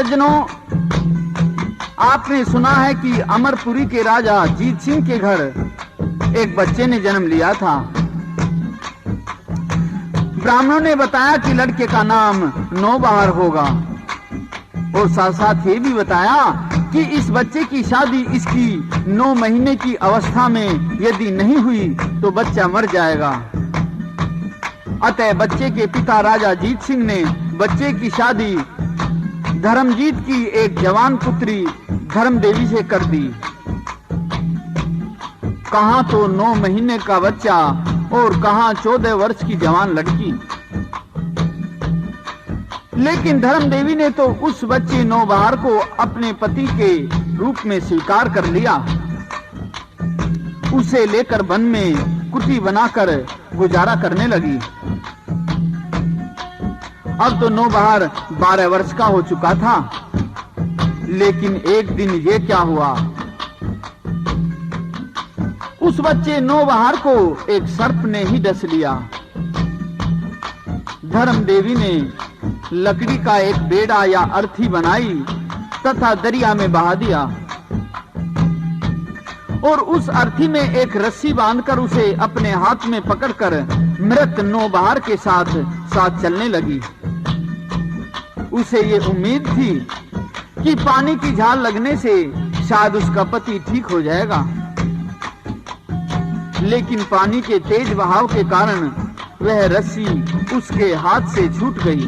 सज्जनों, आपने सुना है कि अमरपुरी के राजा जीत सिंह के घर एक बच्चे ने जन्म लिया था। ब्राह्मणों ने बताया कि लड़के का नाम नौबहार होगा और साथ साथ ये भी बताया कि इस बच्चे की शादी इसकी 9 महीने की अवस्था में यदि नहीं हुई तो बच्चा मर जाएगा। अतः बच्चे के पिता राजा जीत सिंह ने बच्चे की शादी धर्मजीत की एक जवान पुत्री धर्मदेवी से कर दी। कहां तो 9 महीने का बच्चा और कहां 14 वर्ष की जवान लड़की। लेकिन धर्मदेवी ने तो उस बच्चे नौबहार को अपने पति के रूप में स्वीकार कर लिया। उसे लेकर वन में कुटी बनाकर गुजारा करने लगी। अब तो नौबहार 12 वर्ष का हो चुका था। लेकिन एक दिन ये क्या हुआ, उस बच्चे नौबहार को एक सर्प ने ही डस लिया। धर्मदेवी ने लकड़ी का एक बेड़ा या अर्थी बनाई तथा दरिया में बहा दिया और उस अर्थी में एक रस्सी बांधकर उसे अपने हाथ में पकड़कर मृत नौबहार के साथ साथ चलने लगी। उसे ये उम्मीद थी कि पानी की झाल लगने से शायद उसका पति ठीक हो जाएगा। लेकिन पानी के तेज बहाव के कारण वह रस्सी उसके हाथ से छूट गई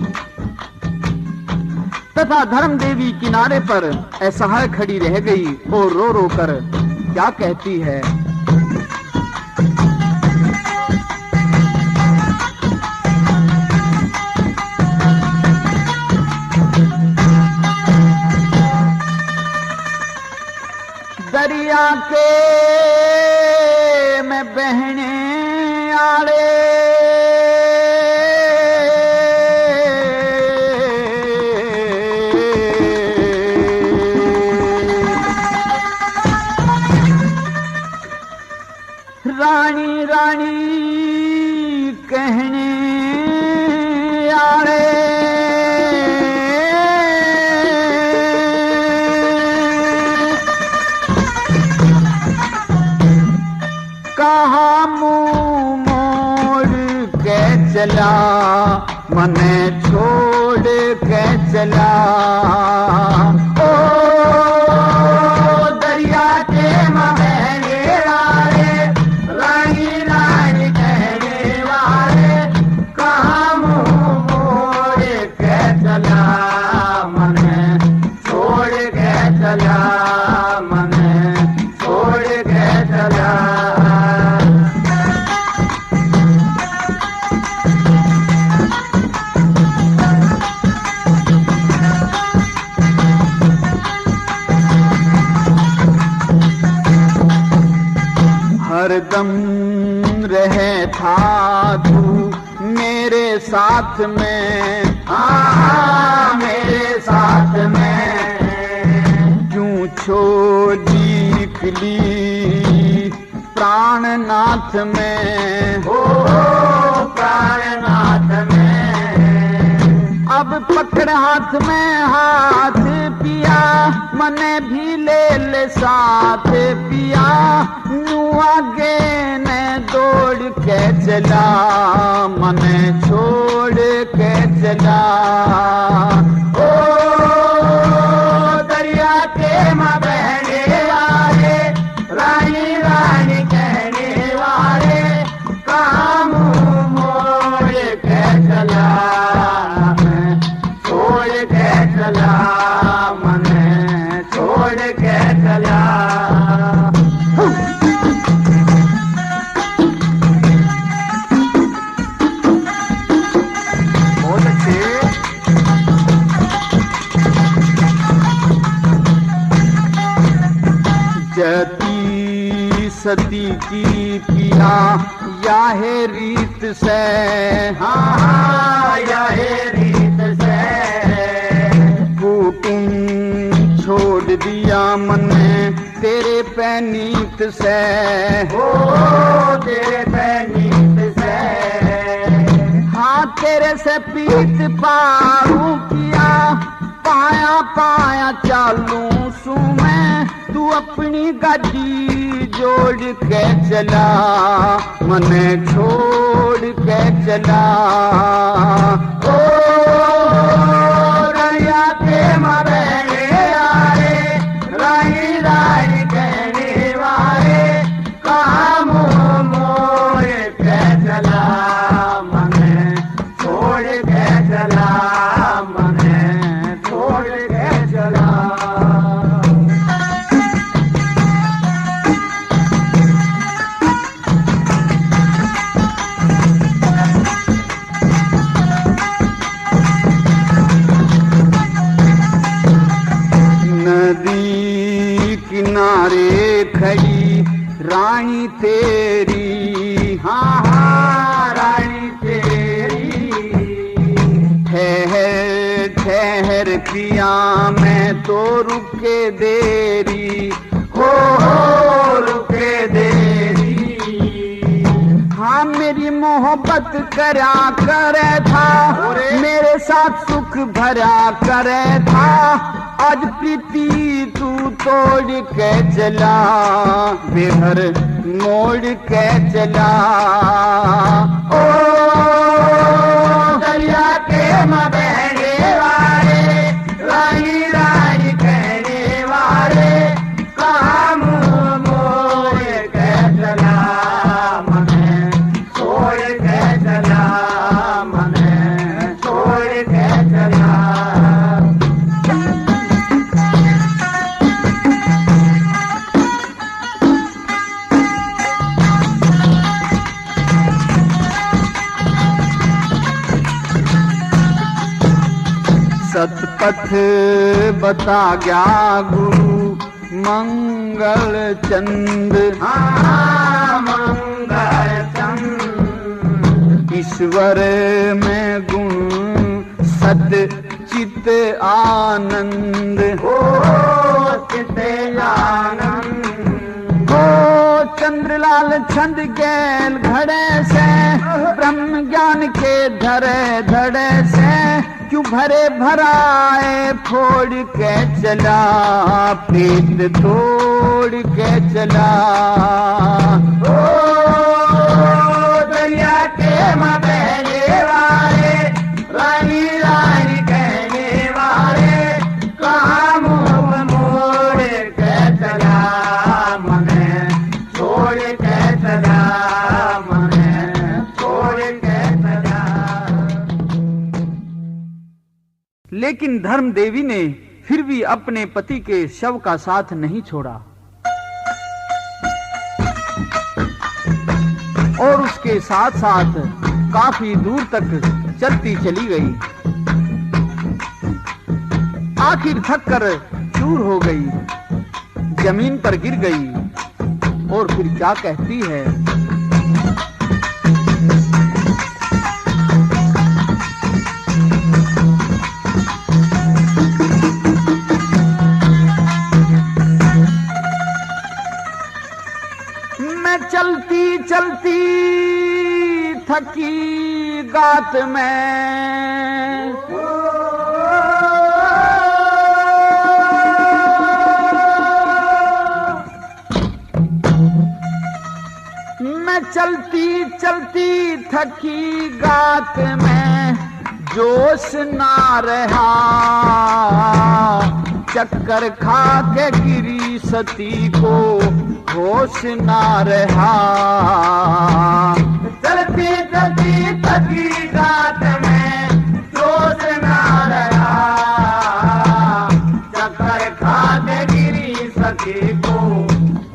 तथा धर्मदेवी किनारे पर असहाय खड़ी रह गई और रो रो कर क्या कहती है, दरिया के में बहने आड़े रानी रानी कहने आड़े कहाँ मुँह मोड़ के चला मने छोड़ के चला। ओ दरिया के महंगे वाले रानी रानी कहने वाले कहाँ मुँह मोड़ के चला मने छोड़ के चला, मने छोड़ के चला। हरदम रहे था तू मेरे साथ में, हाँ मेरे साथ में, क्यों छोड़ी खिली प्राणनाथ में, हो प्राणनाथ में। अब पकड़ हाथ में हाथ पिया मने भी ले साथ पिया, यूं आगे ने दौड़ के चला मने छोड़ के चला। ओ दरिया के माँ बहने वाले रानी रानी कहने वाले कहाँ मुँह मोड़ के चला, छोड़ के चला, मने छोड़ के चला। बहुत अच्छे। जती सती की पिया या है रीत से, हाँ या है रीत से, कुटुंब छोड़ दिया मने तेरे पैनीत से, हो तेरे पैनीत से। हाँ तेरे से पीत पारू किया पाया पाया चालू सू मैं, तू अपनी गाड़ी जोड़ के चला, मने छोड़ के चला। ओ रैया के मरेले आए, राई राई कहने वाले, कहाँ मुँह मोड़ के चला, मने छोड़ के चला, मने छोड़ के चला। नदी किनारे खड़ी रानी तेरी, हाँ हाँ रानी तेरी, ठहर ठहर पिया मैं तो रुके देरी, हो रुके देरी। हाँ मेरी मोहब्बत करा करे था, मेरे साथ सुख भरा करे था, आज प्रीति तू तोड़ के चला, बेघर मोड़ के चला। ओ दरिया के बहने वाले, रानी रानी कहने वाले, कहाँ मुँह मोड़ के चला, मने छोड़ के चला, मने छोड़ के चला। सतपथ बता गया गुरु मंगल चंद, हाँ मंगल चंद। ईश्वर में गुण सत चित आनंद, हो चित आनंद। हो चंद्रलाल छंद गैल घड़े से, ब्रह्म ज्ञान के धरे धड़े से, क्यों भरे भराए फोड़ के चला, पेट तोड़ के चला। ओ दरिया के बहने वाले, रानी रानी कहने वाले, कहाँ मुँह मोड़ के चला, मने छोड़ के चला, मने छोड़ के चला। लेकिन धर्म देवी ने फिर भी अपने पति के शव का साथ नहीं छोड़ा और उसके साथ साथ काफी दूर तक चलती चली गई। आखिर थक कर चूर हो गई, जमीन पर गिर गई और फिर क्या कहती है। मैं चलती चलती थकी गात में, मैं चलती चलती थकी गात में, जोश ना रहा, चक्कर खा के गिरी सती को होश ना रहा। चलती चलती थकी गात में, जोश ना रहा, चक्कर खा के गिरी सती को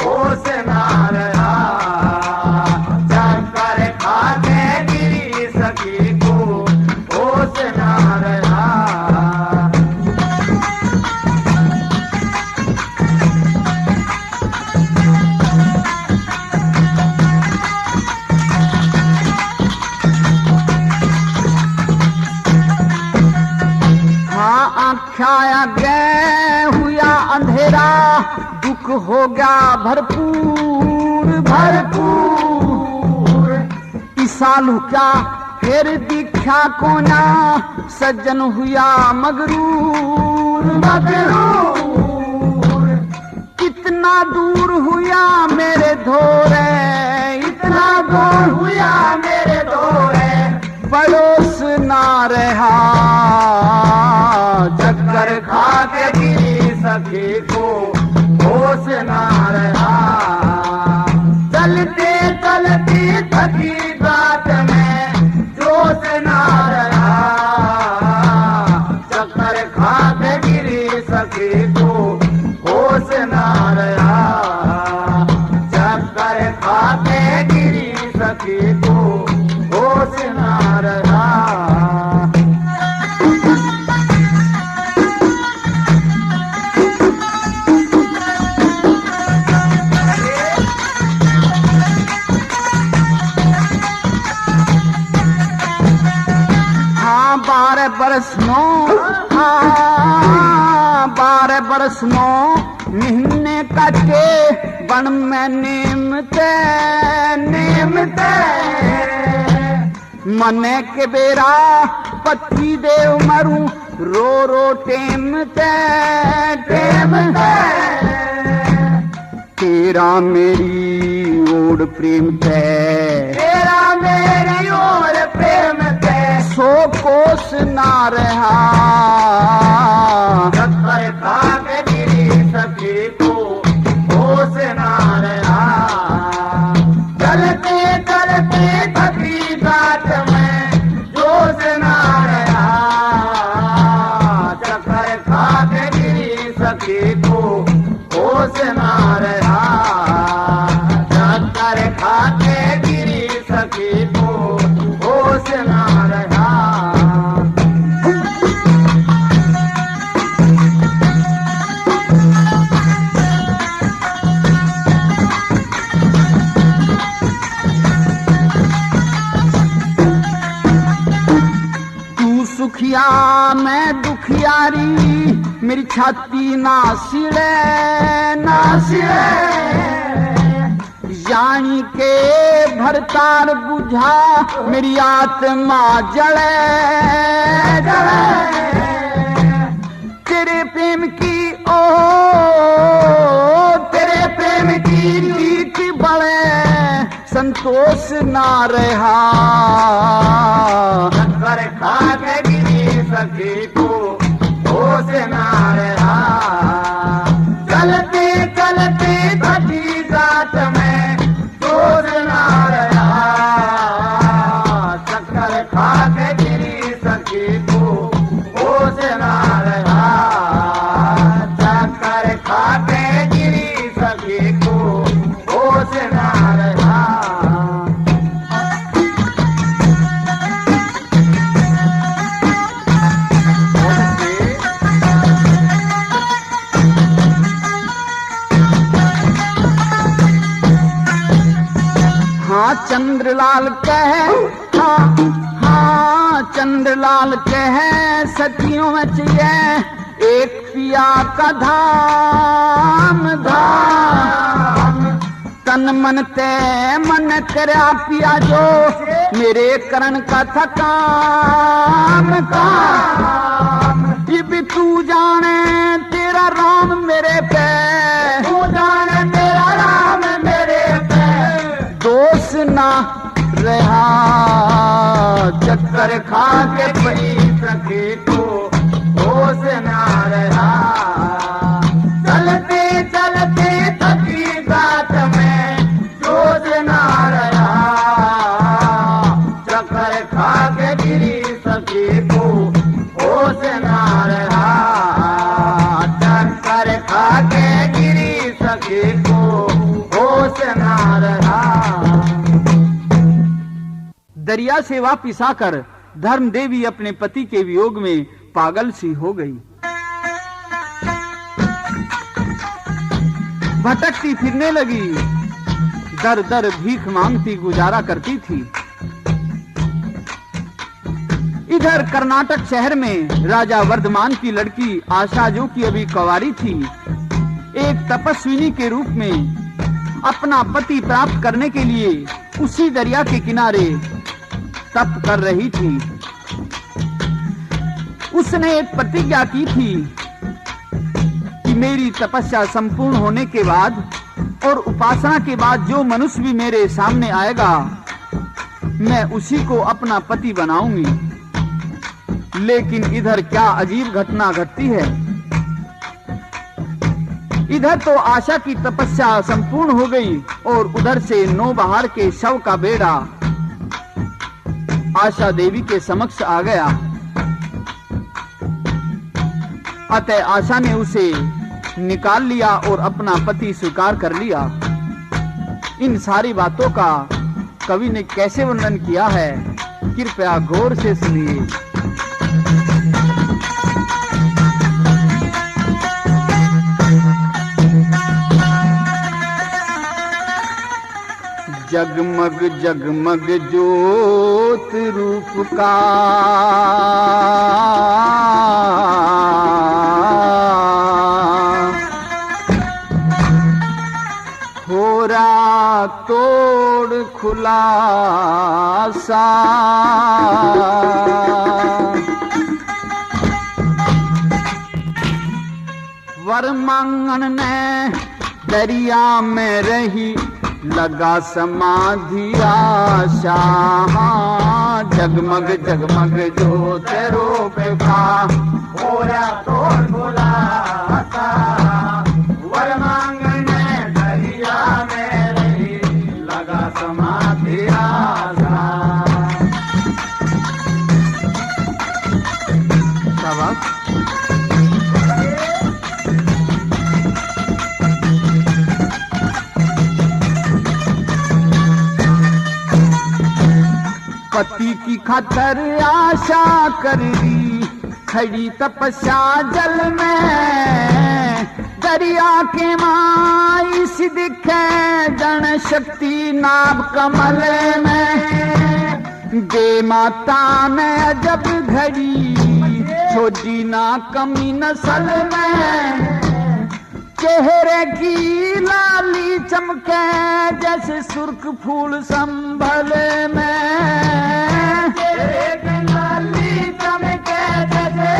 होश ना रहा, चक्कर खा के गिरी सती को होश ना रहा। आख्याया गए हुआ अंधेरा, दुख हो गया भरपूर भरपूर। इस साल क्या फिर दीक्षा को ना, सज्जन हुआ मगरूर। मगरूर। कितना दूर हुआ मेरे धोरे, इतना दूर हुआ मेरे दौरे, पड़ोस ना रहा, चक्कर खा के गिरी सखी को होश ना रहा। चलते चलते थकी बात में जोश ना रहा, चक्कर खा के गिरी सखी को होश ना रहा। चक्कर खा के गिरी सखी को होश ना रहा। हाँ 12 बरस नो, हाँ 12 बरस नो महीने कटे बन में नीमते नीमते। मने के बेरा पति देव मरू रो रो टेमते टेमते। तेरा मेरी ओर प्रेम ते, तेरा मेरी ओर प्रेम ते, सो कोस ना रहा, चक्कर खा के गिरी सखी को होश ना रहा। चलते चलते थकी बात में जोश ना रहा, चक्कर खा के गिरी सखी को होश ना रहा। चक्कर खा के गिरी सखी को होश ना रहा। तू सुखिया मैं दुखियारी, मेरी छाती ना सिड़े ना सिड़े। यानी के भरतार बुझा मेरी आत्मा जले जले। तेरे प्रेम की ओ, तेरे प्रेम की रीत बड़े संतोष ना रहा, चक्कर खा के गिरी सखी को होश ना रहा। चलते चलते थकी रात में जोश ना रहा, चक्कर खा के गिरी सखी को होश ना रहा। चक्कर खा के गिरी सखी को होश ना रहा। हाँ चंद्रलाल कह, हाँ हाँ चंद्रलाल कह सतियों में चाहिए एक पिया का धाम धाम। तन मन ते मन तेरा पिया जो मेरे करण का था काम काम। ये भी तू जाने तेरा राम मेरे पे, तू जाने तेरा राम मेरे पे, दोष ना रहा, चक्कर खा के गिरी सखी को होश ना रहा। चलते चलते थकी बात में जोश ना रहा, चक्कर खा के गिरी सखी को होश ना रहा। चक्कर खा के गिरी सखी को होश ना रहा। दरिया से वापिस आकर धर्म देवी अपने पति के वियोग में पागल सी हो गई। भटकती फिरने लगी, दर दर भीख मांगती गुजारा करती थी। इधर कर्नाटक शहर में राजा वर्धमान की लड़की आशा, जो कि अभी कुंवारी थी, एक तपस्विनी के रूप में अपना पति प्राप्त करने के लिए उसी दरिया के किनारे तप कर रही थी। उसने एक प्रतिज्ञा की थी मेरी तपस्या संपूर्ण होने के बाद और उपासना के बाद जो मनुष्य भी मेरे सामने आएगा, मैं उसी को अपना पति बनाऊंगी। लेकिन इधर क्या अजीब घटना घटती है। इधर तो आशा की तपस्या संपूर्ण हो गई और उधर से नौबहार के शव का बेड़ा आशा देवी के समक्ष आ गया। अतः आशा ने उसे निकाल लिया और अपना पति स्वीकार कर लिया। इन सारी बातों का कवि ने कैसे वर्णन किया है, कृपया गौर से सुनिए। जगमग जगमग ज्योत रूप का हो रहा तोड़ खुलासा, वर मांगन ने दरिया में रही लगा समाधि आशा। जगमग जगमग ज्योत रूप का हो रहा तोड़ खुलासा, वर मांगने दरिया में रही लगा समाधि आशा। शाबाश। पति की खातर आशा कर दी खड़ी तपस्या जल में, दरिया के माई सी दिखे जन शक्ति नाभ कमल में। दे माता ने अजब घड़ी छोड़ी ना कमी नस्ल में, चेहरे की लाली चमके जैसे सुर्ख फूल संभल में। चेहरे की लाली चमके जैसे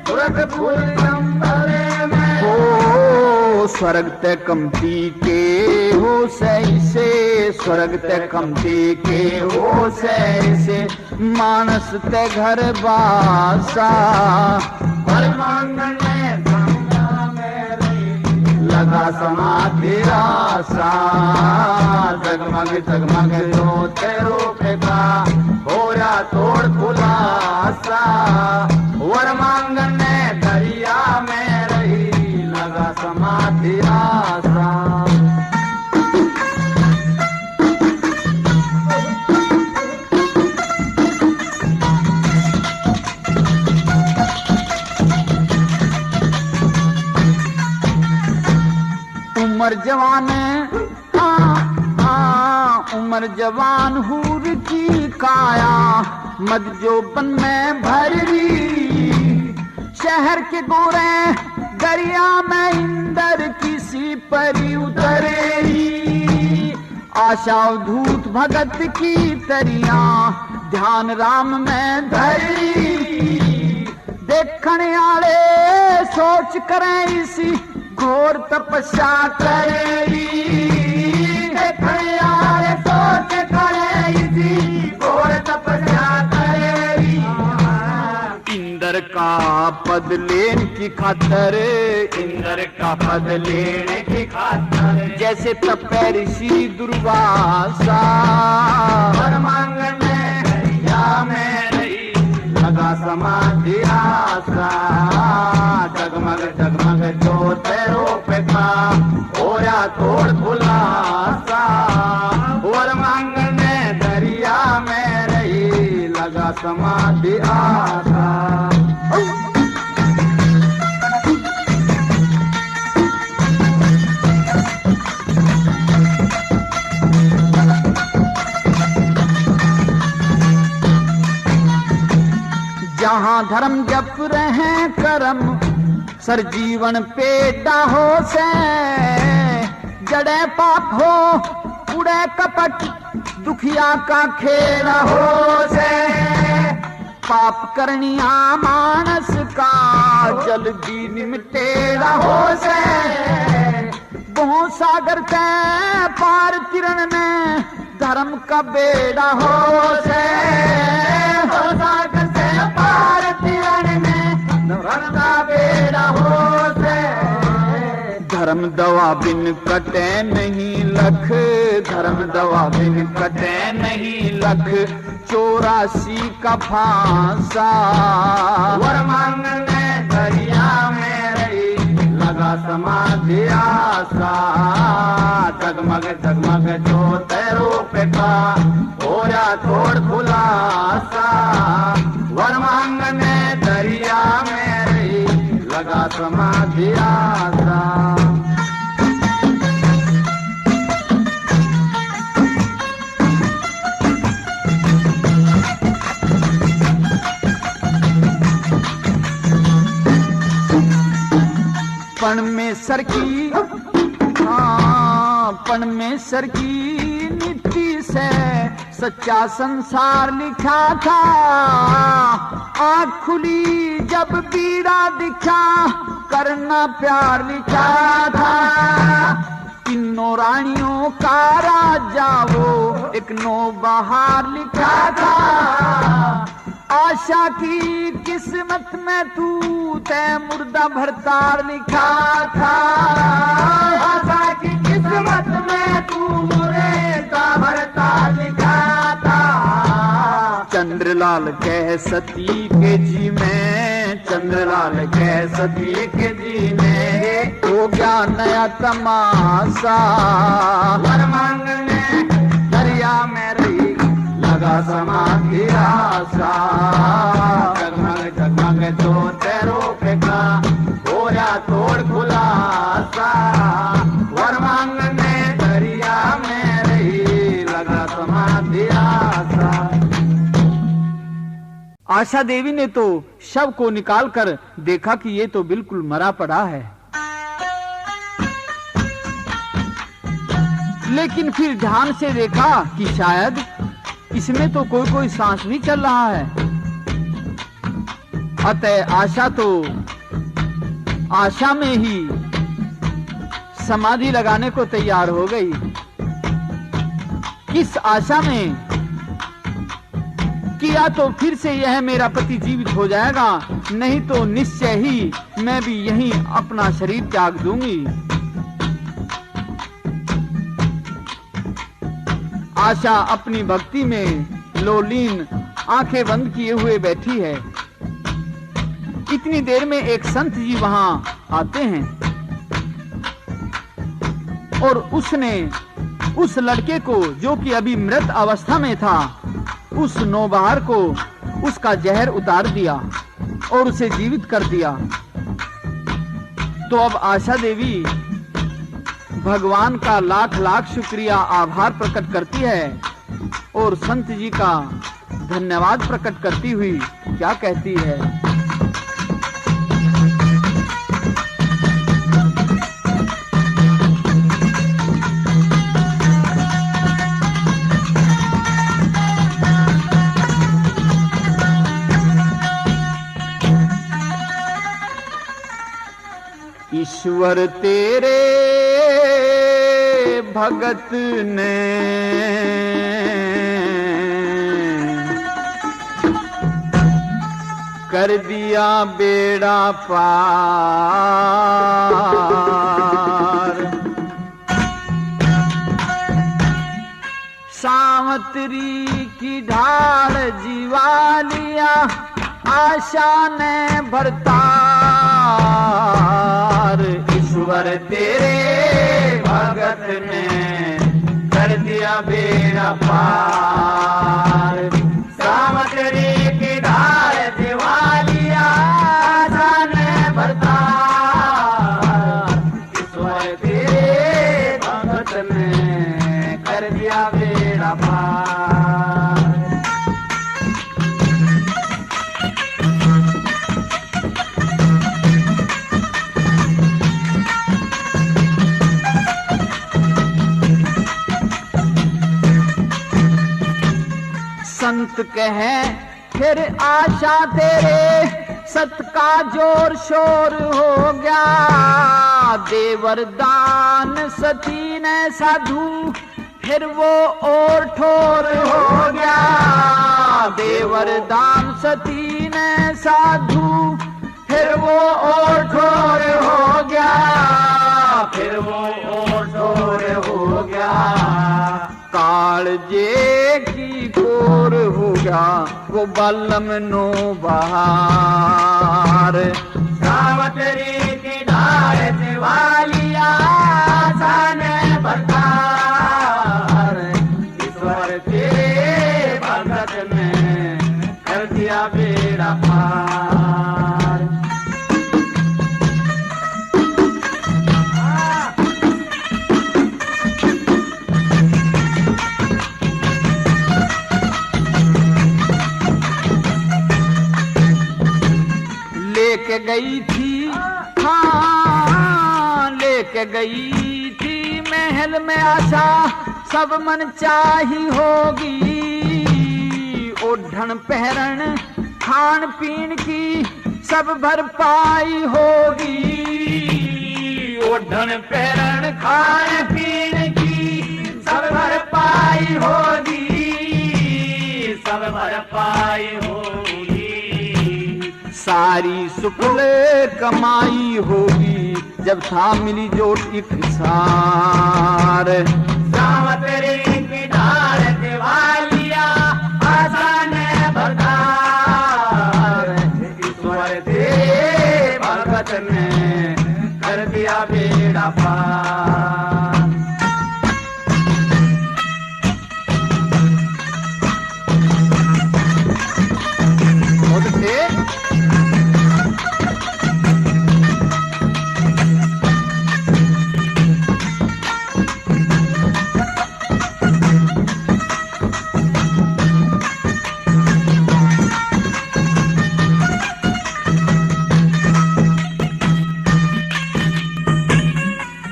सुर्ख फूल संभल में। ओ स्वर्ग ते कमती के हो सैसे, स्वर्ग ते कमती के हो सैसे, मानस ते घर बासा। वर मांगने लगा समाधि आशा। जगमग जगमग ज्योत रूप का हो रहा तोड़ खुलासा, वर मांगने दरिया में रही लगा समाधि आशा। उमर जवान उमर जवान हूर की काया, मद जोबन में भर ली। शहर के गोरे दरिया में इंदर किसी परी उतरेगी। आशा धूत भगत की तरिया ध्यान राम में धरी। देखने आले सोच करें इसी घोर तपस्या करेगी। देखने आले सोच करे इसी घोर तपस्या करेगी। इंद्र का पद लेने की खातर, इंद्र का पद लेने की खातर, जैसे तपे ऋषि दुर्वासा। वर मांगने दरिया में रही लगा समाधि आशा। जगमग जगमग ज्योत रूप का हो रहा तोड़ खुलासा, वर मांगने दरिया में रही लगा समाधि आशा। जहाँ धर्म जप रहे करम, सर जीवन पेटा हो से। जड़े पाप हो उड़े कपट, दुखिया का खेल हो से। पाप करनिया मानस का जल्दी निमटे रहो से बहु सागर ते पार तिरण में धर्म का बेड़ा हो से सागर से पार तिरण में धर्म का बेड़ा हो से धर्म दवा बिन कटे नहीं लख धर्म दवा बिन कटे नहीं लख 84 का फांसा वर मांगने दरिया में रही लगा समाधि आशा जगमग जगमग जो तेरो पे का होया थोड़ खुलासा वर मांगने दरिया में रही लगा समाधि आशा परमेश्वर की परमेश्वर की नीति से सच्चा संसार लिखा था आँख खुली जब पीड़ा दिखा करना प्यार लिखा था तीनों रानियों का राजा वो एक नो बहार लिखा था आशा की किस्मत में तू तय मुर्दा भरतार लिखा था आशा की किस्मत में तू मुर्दा भरतार लिखा था चंद्रलाल कह सती के जी में चंद्रलाल कह सती के जी में हो गया नया तमाशा वर मांगने दरिया में रही लगा समाधि आशा जगमग जगमग जो तेरो पे का होया तोड़ खुलासा वर मांगने दरिया में रही लगा समाधि आशा आशा देवी ने तो शव को निकालकर देखा कि ये तो बिल्कुल मरा पड़ा है लेकिन फिर ध्यान से देखा कि शायद इसमें तो कोई सांस भी चल रहा है अतः आशा तो आशा में ही समाधि लगाने को तैयार हो गई किस आशा में कि या तो फिर से यह मेरा पति जीवित हो जाएगा नहीं तो निश्चय ही मैं भी यहीं अपना शरीर त्याग दूंगी आशा अपनी भक्ति में लोलीन आंखें बंद किए हुए बैठी है इतनी देर में एक संत जी वहां आते हैं और उसने उस लड़के को जो कि अभी मृत अवस्था में था उस नौबहार को उसका जहर उतार दिया और उसे जीवित कर दिया तो अब आशा देवी भगवान का लाख लाख शुक्रिया आभार प्रकट करती है और संत जी का धन्यवाद प्रकट करती हुई क्या कहती है ईश्वर तेरे भगत ने कर दिया बेड़ा पार सावत्री की ढाल जीवा लिया आशा ने भरतार ईश्वर तेरे भगत ने कर दिया बेड़ा पार सावत्री की ढाल दिवालिया आशा ने भरतार ईश्वर तेरे भगत ने कर दिया बेड़ा पार संत कहे फिर आशा तेरे सत का जोर शोर हो गया। देवर दान सती ने साधु फिर वो और ठोर हो गया। देवर दान सती ने साधु फिर वो और ठोर हो गया। फिर वो और ठोर हो गया। कालजे की कोर हो गया वो बलम नो बहार। सावतरी की डाल वालिया सन बरकार। ईश्वर तेरे भगत में कर दिया बेड़ा पार। लेके गई थी, हाँ लेके गई थी महल में आशा सब मन चाही होगी। ओढ़न पहरन खान पीन की सब भरपाई होगी। ओढ़न पहरन खान पीन की सब भरपाई होगी। सब भरपाई होगी। सारी सुफल कमाई होगी जब था मिली जोट एक सार। सावतरी की डाल वालिया आसान भरदार। ईश्वर तेरे भगत ने कर दिया बेड़ा पार।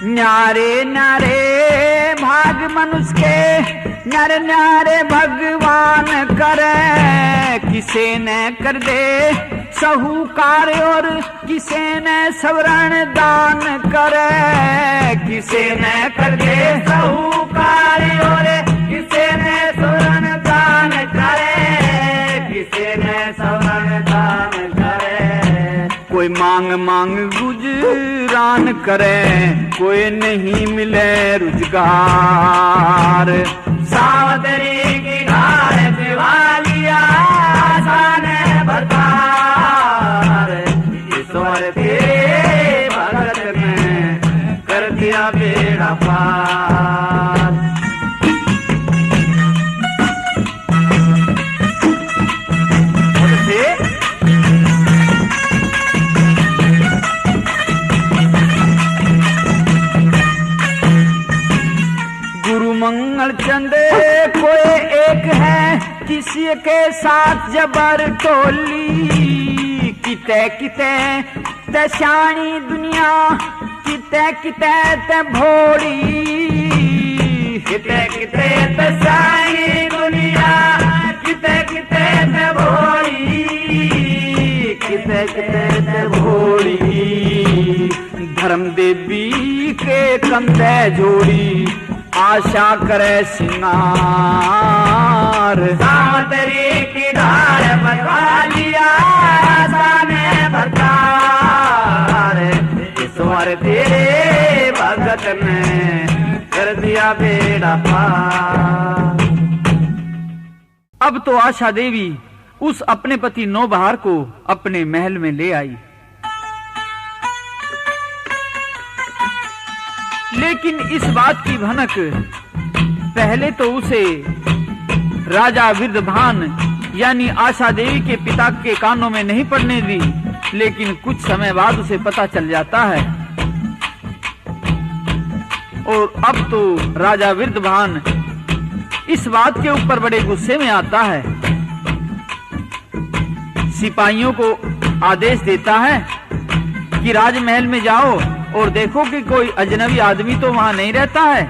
न्यारे न्यारे भाग मनुष्य के नर न्यारे भगवान करे। किसे न कर दे साहूकार और किसे न सवरण दान करे। किसे न कर दे साहूकार और किसे न सवरण दान करे। किसे न सवरण दान करे। कोई मांग मांग गुजरान करे कोई नहीं मिले रुजगार। सावतरी की डाल वालिया आसान भरदार। ईश्वर तेरे भगत में कर दिया बेड़ा पार। मंगल चंद कोई एक है किसी के साथ जबर टोली। किते किते तशानी दुनिया किते किते ते भोड़ी। किते किते तशानी दुनिया किते किते ते भोड़ी। किते किते ते भोड़ी। धर्म देवी के कंधे जोड़ी आशा करे सिंगार। सावतरी की डाल वालिया आसान भरदार। ईश्वर तेरे भगत ने कर दिया बेड़ा पार। अब तो आशा देवी उस अपने पति नौबहार को अपने महल में ले आई। लेकिन इस बात की भनक पहले तो उसे राजा विरधभान यानी आशा देवी के पिता के कानों में नहीं पड़ने दी। लेकिन कुछ समय बाद उसे पता चल जाता है और अब तो राजा विरधभान इस बात के ऊपर बड़े गुस्से में आता है। सिपाहियों को आदेश देता है कि राजमहल में जाओ और देखो कि कोई अजनबी आदमी तो वहां नहीं रहता है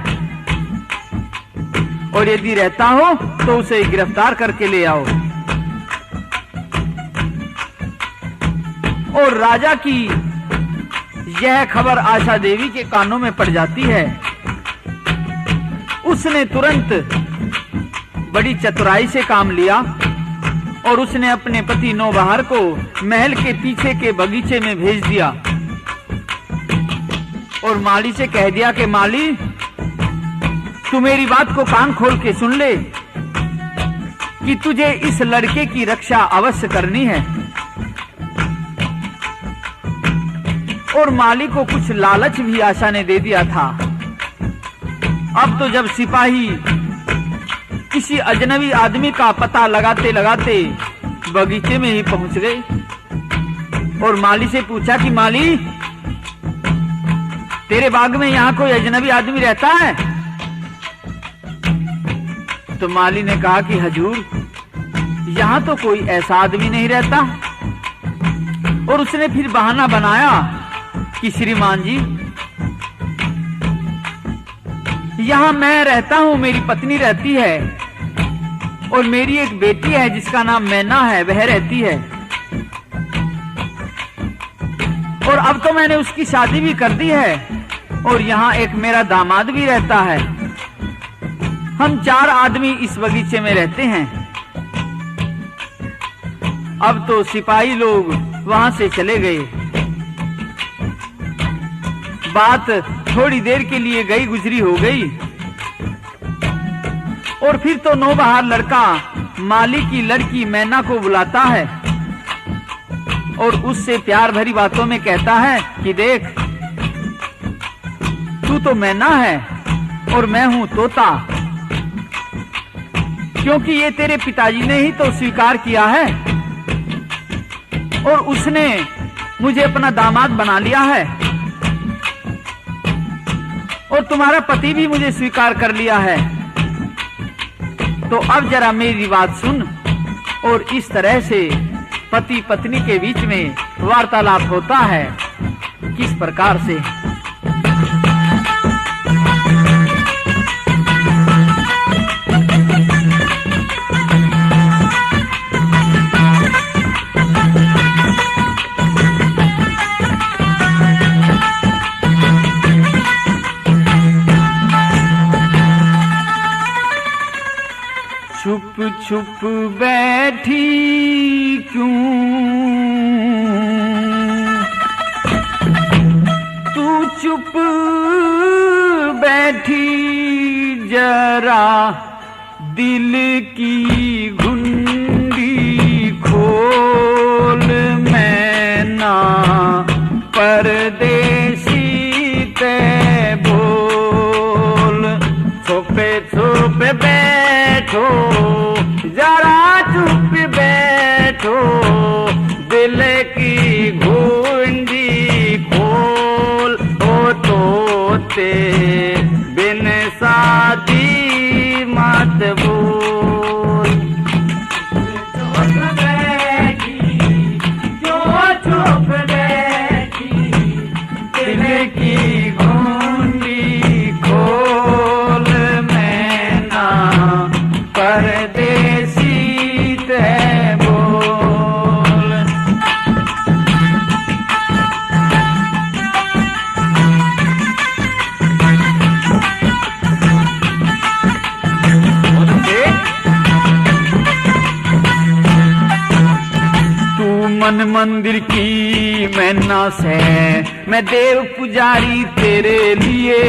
और यदि रहता हो तो उसे गिरफ्तार करके ले आओ। और राजा की यह खबर आशा देवी के कानों में पड़ जाती है। उसने तुरंत बड़ी चतुराई से काम लिया और उसने अपने पति नौबहार को महल के पीछे के बगीचे में भेज दिया और माली से कह दिया कि माली, तू मेरी बात को कान खोल के सुन ले कि तुझे इस लड़के की रक्षा अवश्य करनी है। और माली को कुछ लालच भी आशा ने दे दिया था। अब तो जब सिपाही किसी अजनबी आदमी का पता लगाते लगाते बगीचे में ही पहुंच गए और माली से पूछा कि माली, तेरे बाग में यहाँ कोई अजनबी आदमी रहता है? तो माली ने कहा कि हजूर, यहाँ तो कोई ऐसा आदमी नहीं रहता। और उसने फिर बहाना बनाया कि श्रीमान जी, यहाँ मैं रहता हूँ, मेरी पत्नी रहती है और मेरी एक बेटी है जिसका नाम मैना है, वह रहती है। और अब तो मैंने उसकी शादी भी कर दी है और यहाँ एक मेरा दामाद भी रहता है। हम 4 आदमी इस बगीचे में रहते हैं। अब तो सिपाही लोग वहां से चले गए। बात थोड़ी देर के लिए गई गुजरी हो गई और फिर तो नौबहार लड़का माली की लड़की मैना को बुलाता है और उससे प्यार भरी बातों में कहता है कि देख, तू तो मैना है और मैं हूं तोता, क्योंकि ये तेरे पिताजी ने ही तो स्वीकार किया है और उसने मुझे अपना दामाद बना लिया है और तुम्हारा पति भी मुझे स्वीकार कर लिया है। तो अब जरा मेरी बात सुन। और इस तरह से पति पत्नी के बीच में वार्तालाप होता है। किस प्रकार से? छुप छुप बैठी क्यों तू, चुप बैठी जरा दिल की घुंडी खोल, मैना परदेसी ते बोल। छुपे छुप बैठो जरा चुप बैठो, दिल की घुंडी खोल। ओ तोते बिन शादी मत बोल। चुप बैठी जो चुप बैठी, दिल की घुंडी खोल, मैना परदेसी ते बोल। तू मन मंदिर की मैना से, मैं देव पुजारी तेरे लिए।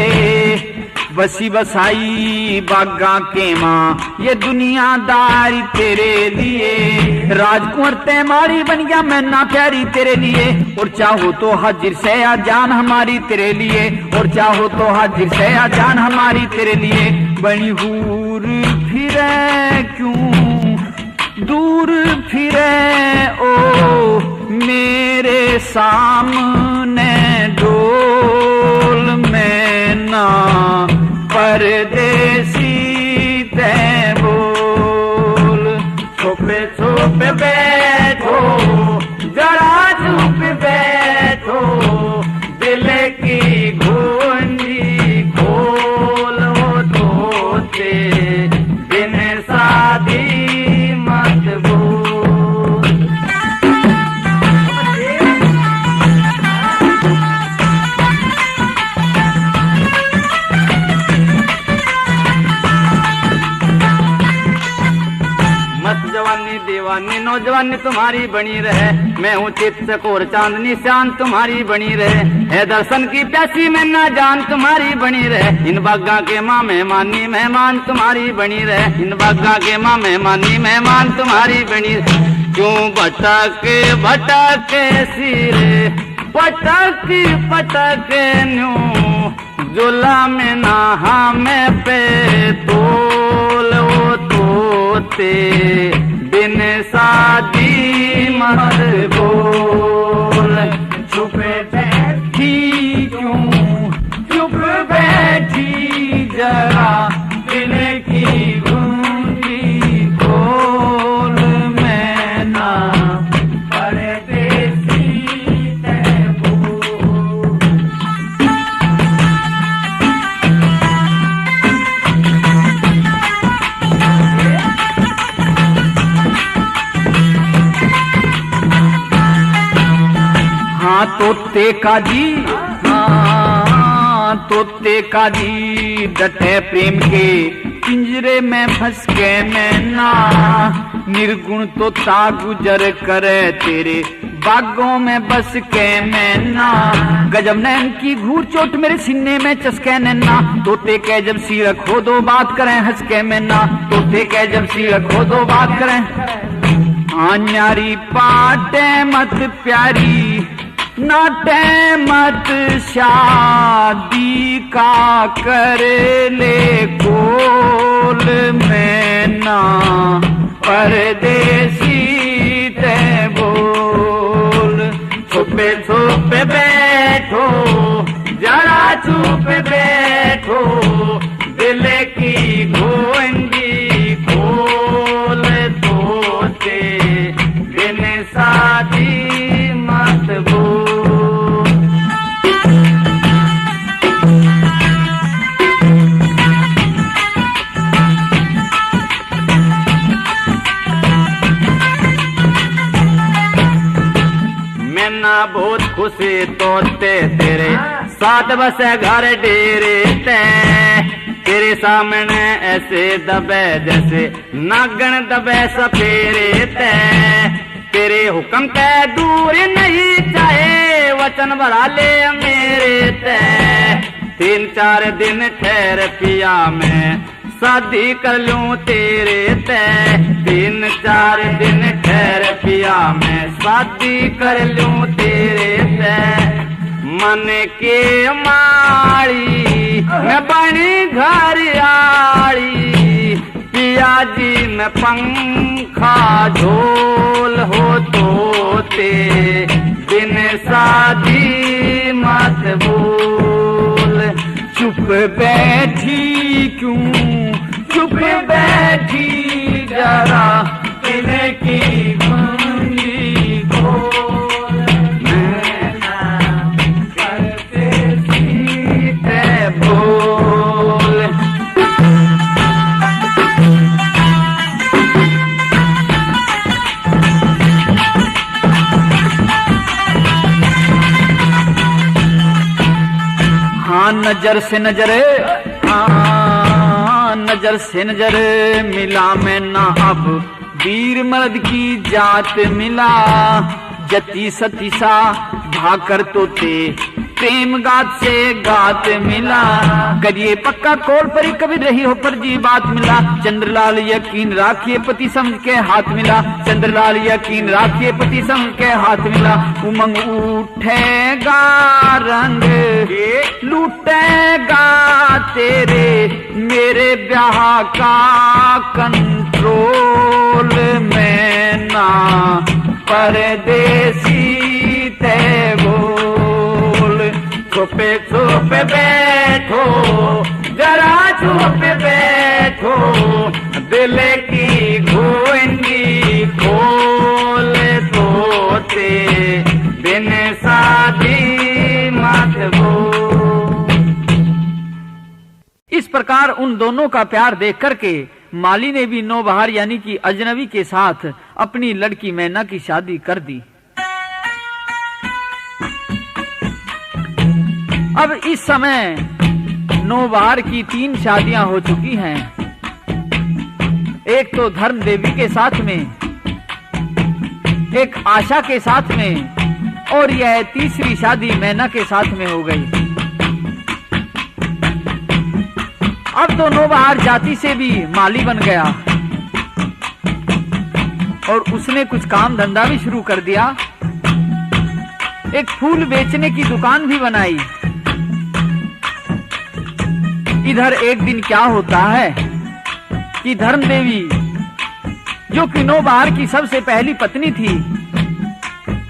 बसी बसाई बागा के माँ, ये दुनियादारी तेरे लिए। राजकुंवर तैमारी बन गया मैना प्यारी तेरे लिए। और चाहो तो हाजिर से आ जान हमारी तेरे लिए, और चाहो तो हाजिर से आ जान हमारी तेरे लिए। बनी हूर फिरे क्यों दूर फिरे, ओ मेरे सामने डोल, मैना परदेसी ते बोल। छुपे छुप बैठो जरा चुप बैठो, दिल की घुंडी खोल। तोते बिन शादी मत बोल। दीवानी तुम्हारी बनी रहे, मैं हूँ चित चकोर चांदनी शान तुम्हारी बनी रहे, है दर्शन की प्यासी मैं ना जान तुम्हारी बनी रहे, इन बागा के माँ मेहमानी मेहमान तुम्हारी बनी रहे, इन बागा के माँ मेहमानी मेहमान तुम्हारी बनी रहे। क्यों भटक भटक सिरे पटक पटक न्यू जुला में नहा में पे तोल वो तोते बिन शादी मत बोल। चुप बैठी क्यों, चुप बैठी जरा, दिल की गुंजी खोल, मैं ना परदेसी तैबू। हाँ तोते का जी, हाँ तोते का जी डटे प्रेम के पिंजरे में फंस के नैना, निर्गुण तोता गुजर करे तेरे बागों में बस के नैना, गजब नैन की घूर चोट मेरे सीने में चसके नैना, तोते के जब सिर खो दो बात करें हंस के मैना, तोते के जब सिर खो दो बात करें। हाँ न्यारी पाटे मत प्यारी नाटे मत शादी का करे ले कोल, मैं ना परदेसी ते बोल। छुपे छुपे बैठो जरा चुप बैठो, दिल की गोंजी खोल तोते बिन शादी मत बोल। मैं ना बहुत खुशी तोते तेरे साथ बसे घर डेरे ते, तेरे सामने ऐसे दबे जैसे नागन दबे सपेरे ते, तेरे हुक्म ते दूर नहीं चाहे वचन भरा ले मेरे ते, 3-4 दिन ठहर पिया मैं शादी कर लूं तेरे ते, 3-4 दिन ठहर पिया मैं शादी कर लूं तेरे ते। मन के माड़ी मैं बनी घर आड़ी, पिया जी मैं पंखा झोल हो तोते बिन शादी मत बोल। चुप बैठी क्यों, चुप बैठी जरा, दिल की गुंजी खोल, मैं ना परदेसी ते बोल। हाँ नजर से नजर, हाँ नजर से नजर मिला मैं ना अब वीर मर्द की जात मिला, जती सती सा भाकर तोते प्रेम गात से गात मिला, करिए पक्का कौल परी कभी रही हो पर जी बात मिला, चंद्रलाल यकीन राखिए पति समझ के हाथ मिला, चंद्रलाल यकीन राखिए पति समझ के हाथ मिला। उमंग उठेगा रंग लूटेगा तेरे मेरे ब्याह का कंट्रोल, मैं ना परदेसी ते बोल। छुपे छुपे बैठो जरा चुप बैठो, दिल की गोंजी खोल तोते बिन शादी मत बोल। इस प्रकार उन दोनों का प्यार देख करके माली ने भी नौबहार यानी कि अजनबी के साथ अपनी लड़की मैना की शादी कर दी। अब इस समय नौबहार की 3 शादियां हो चुकी हैं। एक तो धर्म देवी के साथ में, एक आशा के साथ में, और यह तीसरी शादी मैना के साथ में हो गई। अब तो नौबहार जाति से भी माली बन गया और उसने कुछ काम धंधा भी शुरू कर दिया। एक फूल बेचने की दुकान भी बनाई। इधर एक दिन क्या होता है कि धर्म देवी, जो कि नौबहार की सबसे पहली पत्नी थी,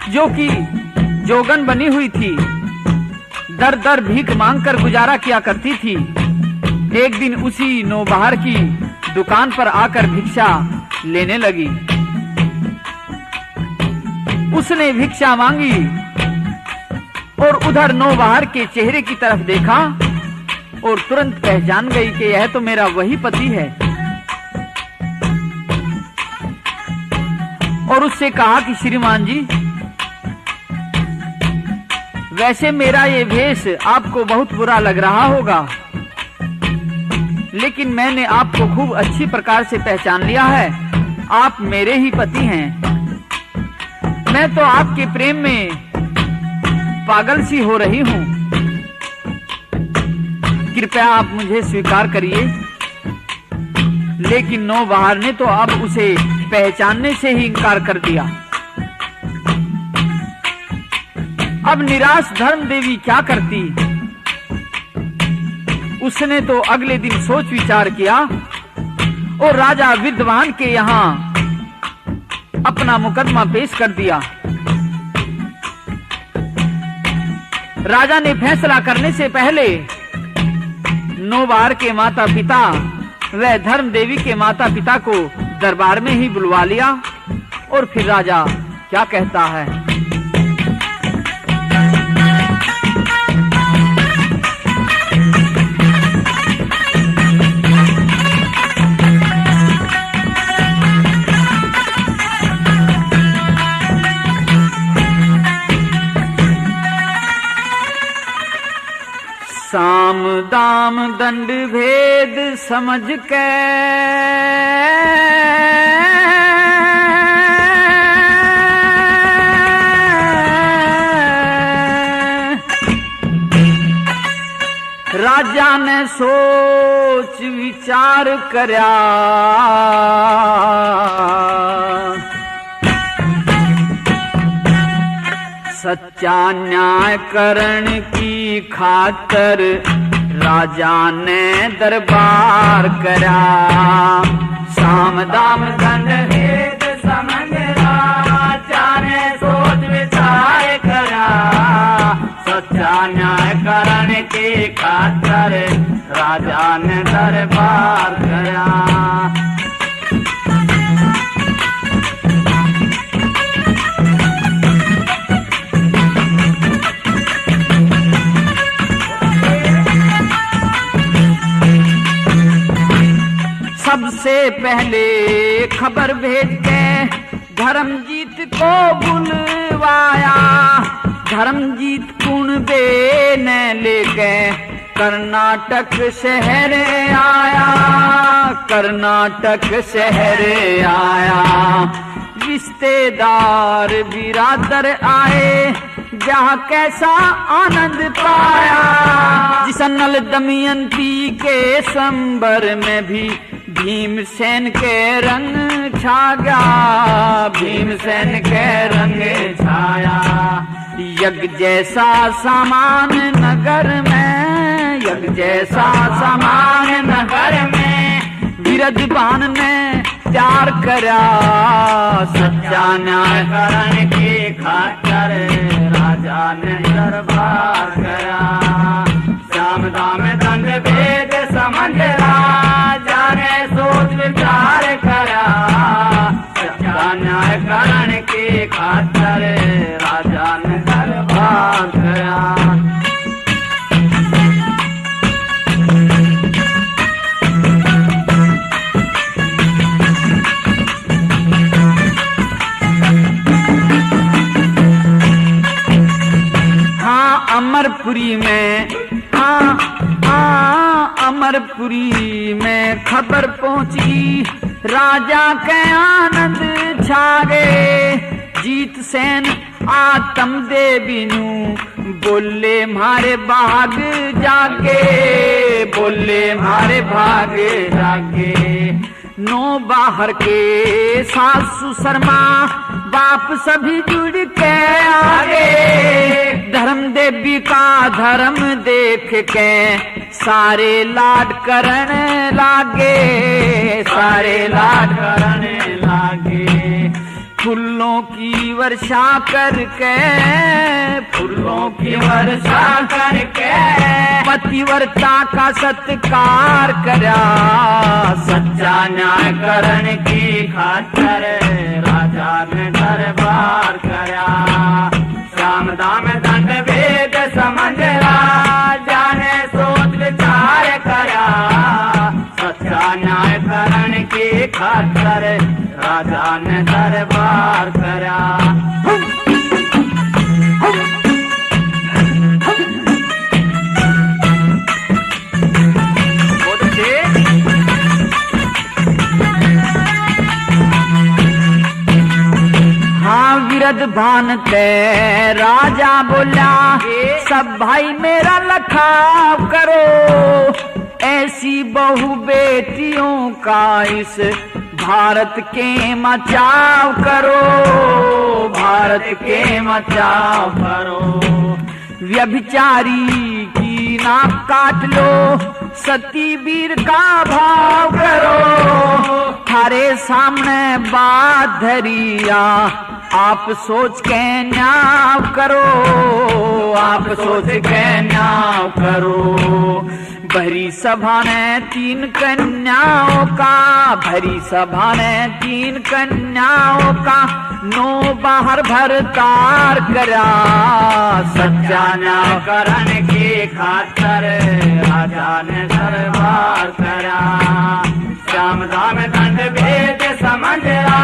जो कि जोगन बनी हुई थी, दर दर भीख मांगकर गुजारा किया करती थी, एक दिन उसी नौबहार की दुकान पर आकर भिक्षा लेने लगी। उसने भिक्षा मांगी और उधर नौबहार के चेहरे की तरफ देखा और तुरंत पहचान गई कि यह तो मेरा वही पति है, और उससे कहा कि श्रीमान जी, वैसे मेरा ये भेष आपको बहुत बुरा लग रहा होगा, लेकिन मैंने आपको खूब अच्छी प्रकार से पहचान लिया है। आप मेरे ही पति हैं। मैं तो आपके प्रेम में पागल सी हो रही हूं। कृपया आप मुझे स्वीकार करिए। लेकिन नौबहार ने तो अब उसे पहचानने से ही इनकार कर दिया। अब निराश धर्म देवी क्या करती? उसने तो अगले दिन सोच विचार किया और राजा विद्वान के यहाँ अपना मुकदमा पेश कर दिया। राजा ने फैसला करने से पहले नौबहार के माता पिता व धर्म देवी के माता पिता को दरबार में ही बुलवा लिया। और फिर राजा क्या कहता है? साम दाम दंड भेद समझ के राजा ने सोच विचार करया। सच्चा न्याय करण की खातर राजा ने दरबार करा। साम दाम दंड भेद समझ राजा ने सोच विचार करा। सच्चा न्याय करण की खातर राजा ने दरबार करा। सबसे पहले खबर भेज के धर्मजीत को बुलवाया। धर्मजीत कुणबे ने लेके कर्नाटक शहर आया। कर्नाटक शहर आया। रिश्तेदार बिरादर आए, जहाँ कैसा आनंद पाया। जिस नल दमयंती के संबर में भी भीमसेन के रंग छा गया। भीमसेन के रंग छाया। यज्ञ जैसा सामान नगर में, यज्ञ जैसा सामान नगर में विरजबान ने प्यार करा। सच्चा न्याय करण की खातर राजा ने दरबार करा। साम दाम दंड भेद समझ राजा ने सोच विचार करा। सच्चा न्याय करण की खातर राजा ने दरबार करा। अमरपुरी में अमरपुरी में खबर पहुंची। राजा के आनंद छा गए। जीत सेन आत्म देवी नू बोले मारे भाग जागे, बोले मारे भाग जागे। नो बाहर के सासू शर्मा बाप सभी जुड़ के आगे, धर्म देवी का धर्म देख के सारे लाड करन लागे, सारे लाड करन लागे। फूलों की वर्षा करके, फूलों की वर्षा करके पतिव्रता का सत्कार करा, सच्चा न्याय करने की खातिर राजा ने दरबार करा। श्याम दाम दंड वेद समझला, जाने सोच विचार करा, सच्चा न्याय करने की खातिर राजा ने दरबार करा। हाँ विरद भानते राजा बोला, सब भाई मेरा लखाव करो, ऐसी बहु बेटियों का इस भारत के मचाव करो, भारत के मचाव करो। व्यभिचारी की नाक काट लो, सती वीर का भाव करो, थारे सामने बात धरिया, आप सोच के न्याव करो, आप सोच के न्याव करो। भरी सभा ने 3 कन्याओं का, भरी सभा ने 3 कन्याओं का नो बाहर भरतार करा, सच्चा न्याय करने की खातिर राजा ने दरबार करा। श्याम दाम दंड भेद समझला,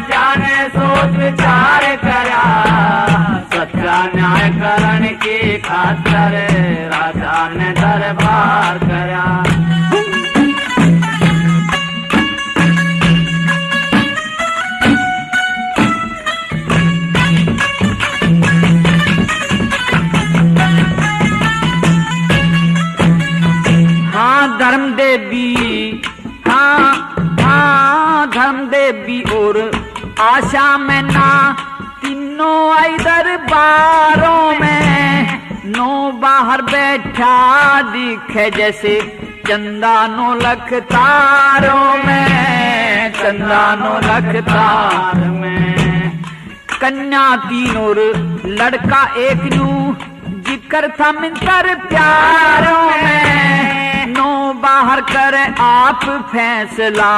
जाने सोच विचार करा, सच्चा न्याय करने की खातिर राजा ने दरबार करा। हाँ धर्म देवी, हाँ धर्म देवी और आशा में ना तीनों आई दरबारों में, नो बाहर बैठा दिखे जैसे चंदा नो लख तारों में, चंदा नो लख तार में। कन्या 3 और लड़का 1 नू जिक्र था मिंतर प्यारों में, नो बाहर कर आप फैसला,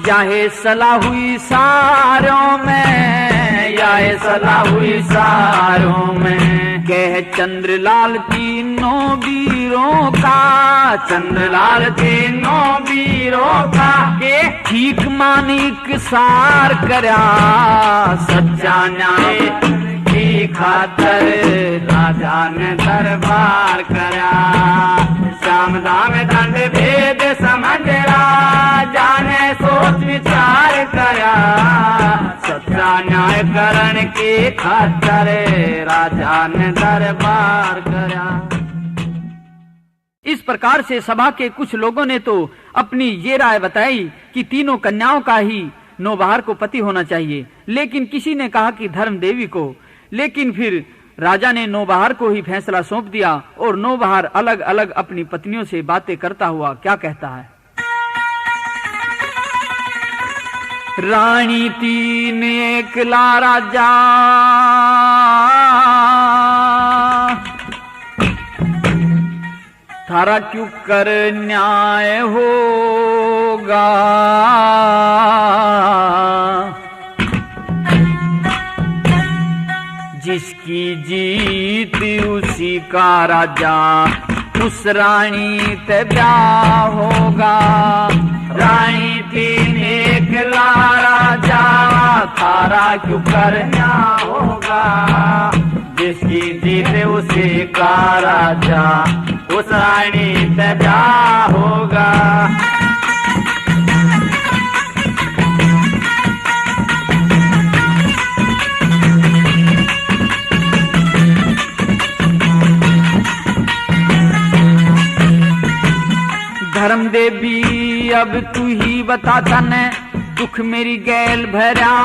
याहे सलाह हुई सारों में, याहे सलाह हुई सारों में। कह चंद्रलाल तीनों वीरों का, चंद्रलाल तीनों वीरों का के ठीक मानिक सार करा, सच्चा न्याय की खातिर राजा ने दरबार करा। श्याम दाम दंड भेद समझला, जाने सोच विचार करा, सच्चा न्याय करने की खातिर राजा ने दरबार करा। इस प्रकार से सभा के कुछ लोगों ने तो अपनी ये राय बताई कि तीनों कन्याओं का ही नौबहार को पति होना चाहिए, लेकिन किसी ने कहा कि धर्म देवी को। लेकिन फिर राजा ने नौबहार को ही फैसला सौंप दिया और नौबहार अलग अलग अपनी पत्नियों से बातें करता हुआ क्या कहता है। रानी 3 एकला राजा, थारा क्यों कर न्याय होगा, जिसकी जीत उसी का राजा, उस रानी ते ब्याह होगा। रानी 3 एकला राजा, थारा क्यों करना होगा, जिसकी जीत उसी का राजा, उस रानी ते ब्याह होगा। देवी अब तू ही बता तने दुख मेरी गैल भरा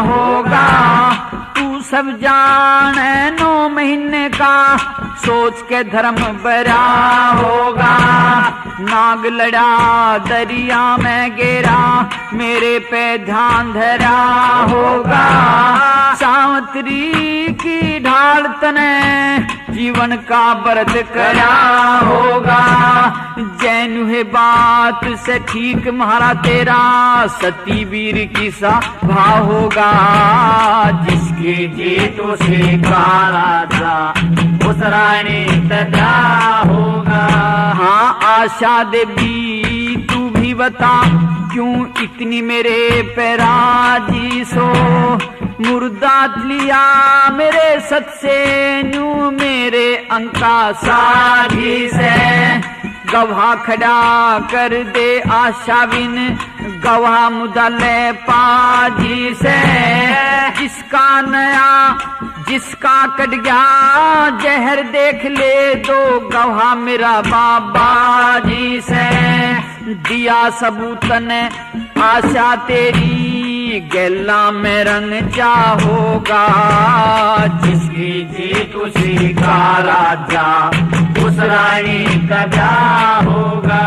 होगा। तू सब जाने 9 महीने का सोच के धर्म भरा होगा। नाग लड़ा दरिया में गिरा मेरे पे ध्यान धरा होगा। सावत्री की ढाल तने जीवन का व्रत करा होगा। जैनु है बात से ठीक महारा तेरा सती वीर की सा भाव होगा। जिसके जेठों से काला था उस रानी तथा होगा। हाँ आशा देवी तू भी बता क्यों इतनी मेरे पे राजी सो। मुर्दा लिया मेरे सत से न्यू मेरे अंका साधी से। गवाह खड़ा कर दे आशा बिन गवाह मुदले पाजी से। जिसका नया जिसका कट गया जहर देख ले दो गवाह मेरा बाबा जी से। दिया सबूत ने आशा तेरी गैला में रंग चाहोगा। जिसकी जीत उसी का राजा उस रानी का ब्याह होगा।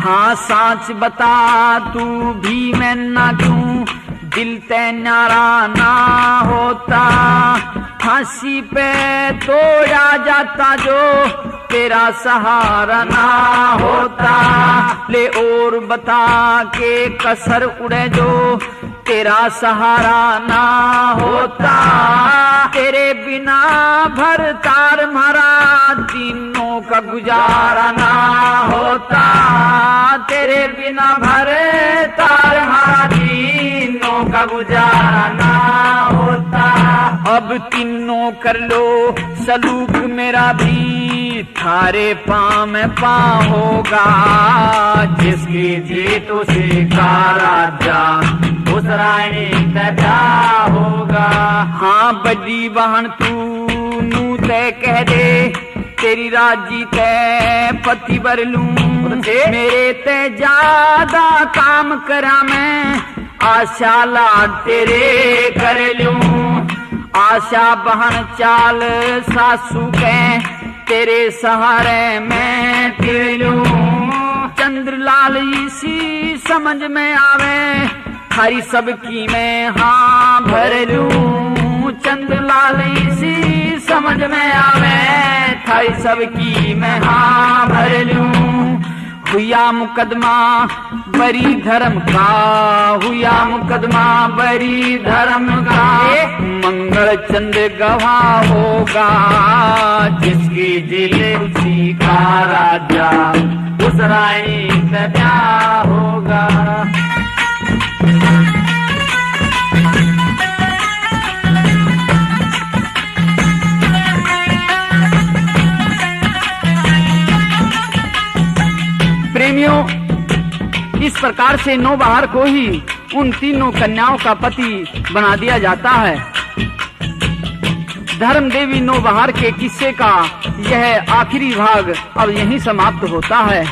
हाँ साच बता तू भी मैं ना क्यों दिल ते न्यारा ना होता। फांसी पे तोड़ा जाता जो तेरा सहारा ना होता। ले और बता के कसर उड़े जो तेरा सहारा ना होता। तेरे बिना भर तार मारा दिनों का गुजारा ना होता। तेरे बिना भर तार मारा दिनों का गुजारा ना होता। अब तीनों कर लो सलूक मेरा भी थारे पाँव में पाँव होगा। जिसकी जीत उसी का राजा उस रानी का होगा। हाँ बड़ी बहन तू नू तय कह दे तेरी राजी तय पति बर लूं। मेरे ते ज्यादा काम करा मैं आशा लाड तेरे कर लूं। आशा बहन चाल सासू के तेरे सहारे मैं फिर लूं। चंद्रलाल इसी समझ में आवे थारी सबकी मैं हाँ भर लूं। चंद्रलाल इसी समझ में आवे थारी सबकी मैं हाँ भर लूं। हुआ मुकदमा बरी धर्म का हुआ मुकदमा बरी धर्म का। मंगल चंद्र गवाह होगा जिसकी जिल उसी का राजा उस रानी का ब्याह होगा। प्रेमियों इस प्रकार से नौबहार को ही उन तीनों कन्याओं का पति बना दिया जाता है। धर्म देवी नौबहार के किस्से का यह आखिरी भाग अब यहीं समाप्त होता है।